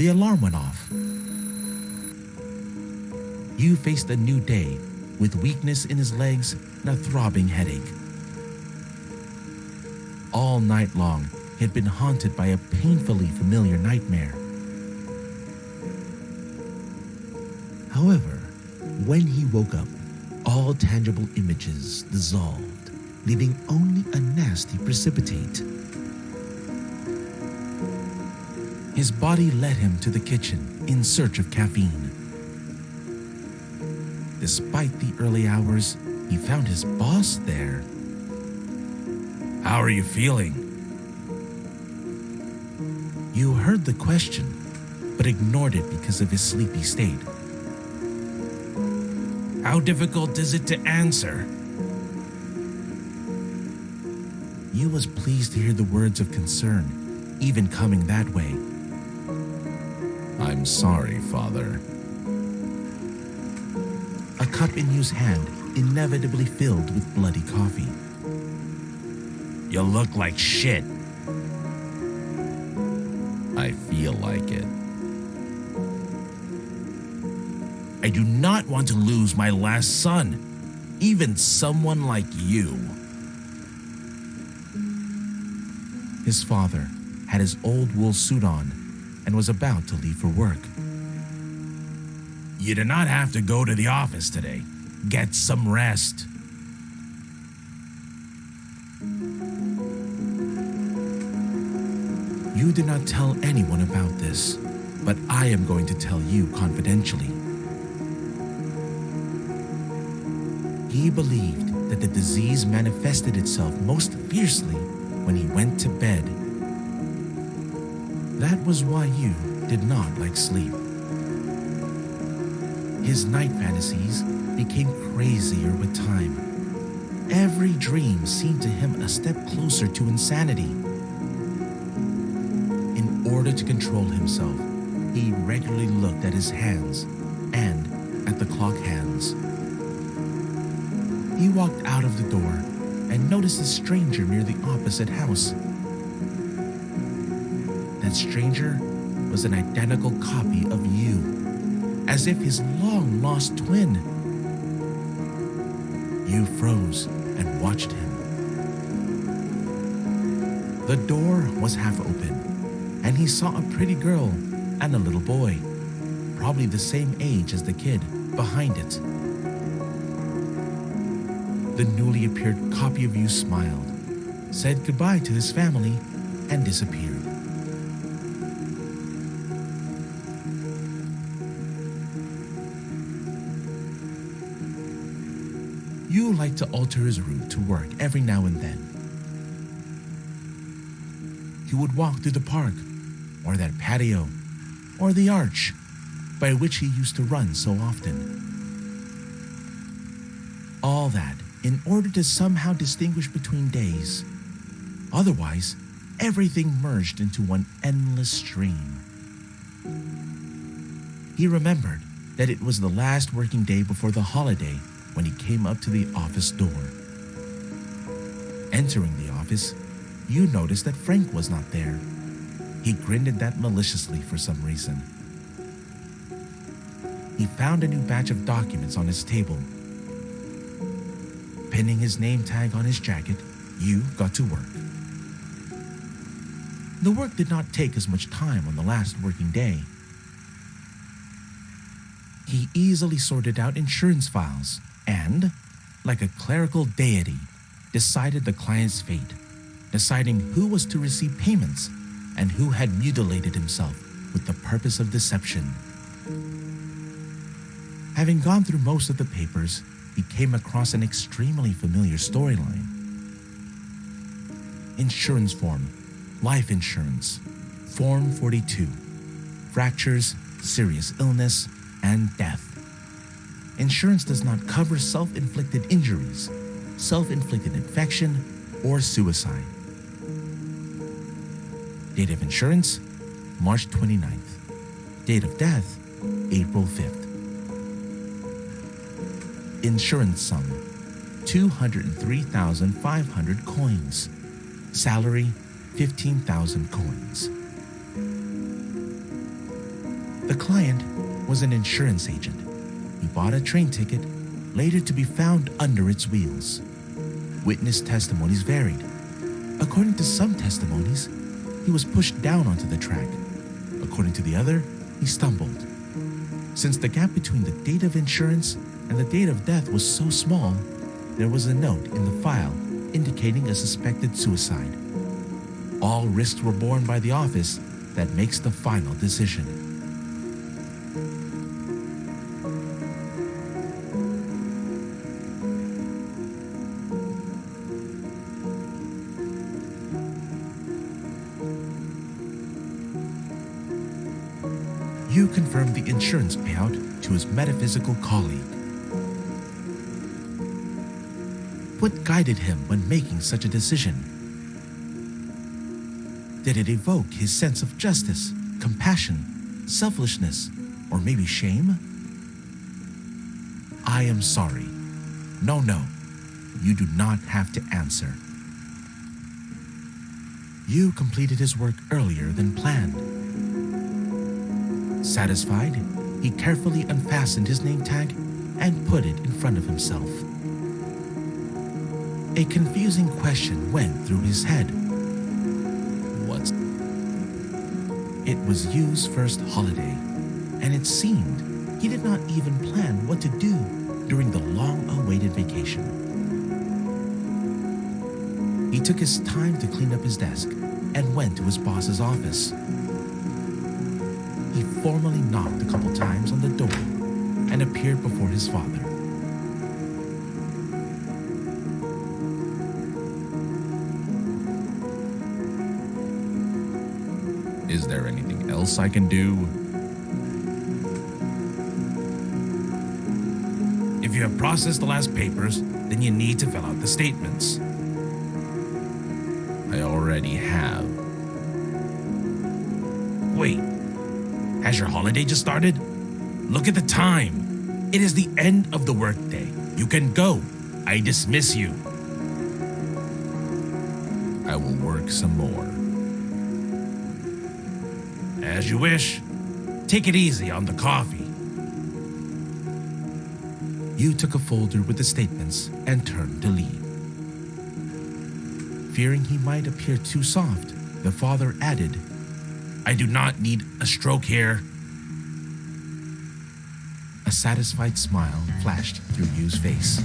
the alarm went off. You faced a new day with weakness in his legs and a throbbing headache. All night long, he had been haunted by a painfully familiar nightmare. However, when he woke up, all tangible images dissolved, leaving only a nasty precipitate. His body led him to the kitchen in search of caffeine. Despite the early hours, he found his boss there. "How are you feeling?" You heard the question, but ignored it because of his sleepy state. "How difficult is it to answer?" You was pleased to hear the words of concern, even coming that way. "I'm sorry, Father." A cup in Yu's hand inevitably filled with bloody coffee. "You look like shit." "I feel like it." "I do not want to lose my last son, even someone like you." His father had his old wool suit on and was about to leave for work. "You do not have to go to the office today. Get some rest." You did not tell anyone about this, but I am going to tell you confidentially. He believed that the disease manifested itself most fiercely when he went to bed. That was why you did not like sleep. His night fantasies became crazier with time. Every dream seemed to him a step closer to insanity. In order to control himself, he regularly looked at his hands and at the clock hands. He walked out of the door and noticed a stranger near the opposite house. That stranger was an identical copy of you, as if his long-lost twin. You froze and watched him. The door was half open, and he saw a pretty girl and a little boy, probably the same age as the kid, behind it. The newly appeared copy of you smiled, said goodbye to his family, and disappeared. You liked to alter his route to work every now and then. He would walk through the park, or that patio, or the arch by which he used to run so often. All that in order to somehow distinguish between days. Otherwise, everything merged into one endless stream. He remembered that it was the last working day before the holiday when he came up to the office door. Entering the office, you noticed that Frank was not there. He grinned at that maliciously for some reason. He found a new batch of documents on his table. Pinning his name tag on his jacket, you got to work. The work did not take as much time on the last working day. He easily sorted out insurance files and, like a clerical deity, decided the client's fate, deciding who was to receive payments and who had mutilated himself with the purpose of deception. Having gone through most of the papers, he came across an extremely familiar storyline. Insurance form, life insurance, Form 42, fractures, serious illness, and death. Insurance does not cover self-inflicted injuries, self-inflicted infection, or suicide. Date of insurance, March 29th. Date of death, April 5th. Insurance sum, 203,500 coins. Salary, 15,000 coins. client was an insurance agent. He bought a train ticket, later to be found under its wheels. Witness testimonies varied. According to some testimonies, he was pushed down onto the track. According to the other, he stumbled. Since the gap between the date of insurance and the date of death was so small, there was a note in the file indicating a suspected suicide. All risks were borne by the office that makes the final decision. Yu confirmed the insurance payout to his metaphysical colleague. What guided him when making such a decision? Did it evoke his sense of justice, compassion, selfishness, or maybe shame? I am sorry. No, you do not have to answer. Yu completed his work earlier than planned. Satisfied, he carefully unfastened his name tag and put it in front of himself. A confusing question went through his head. It was Yu's first holiday, and it seemed he did not even plan what to do during the long-awaited vacation. He took his time to clean up his desk and went to his boss's office. He formally knocked a couple times on the door and appeared before his father. Is there anything else I can do? If you have processed the last papers, then you need to fill out the statements. I already have. Wait, has your holiday just started? Look at the time. It is the end of the workday. You can go. I dismiss you. I will work some more. As you wish. Take it easy on the coffee. Yu took a folder with the statements and turned to leave. Fearing he might appear too soft, the father added, I do not need a stroke here. A satisfied smile flashed through Yu's face.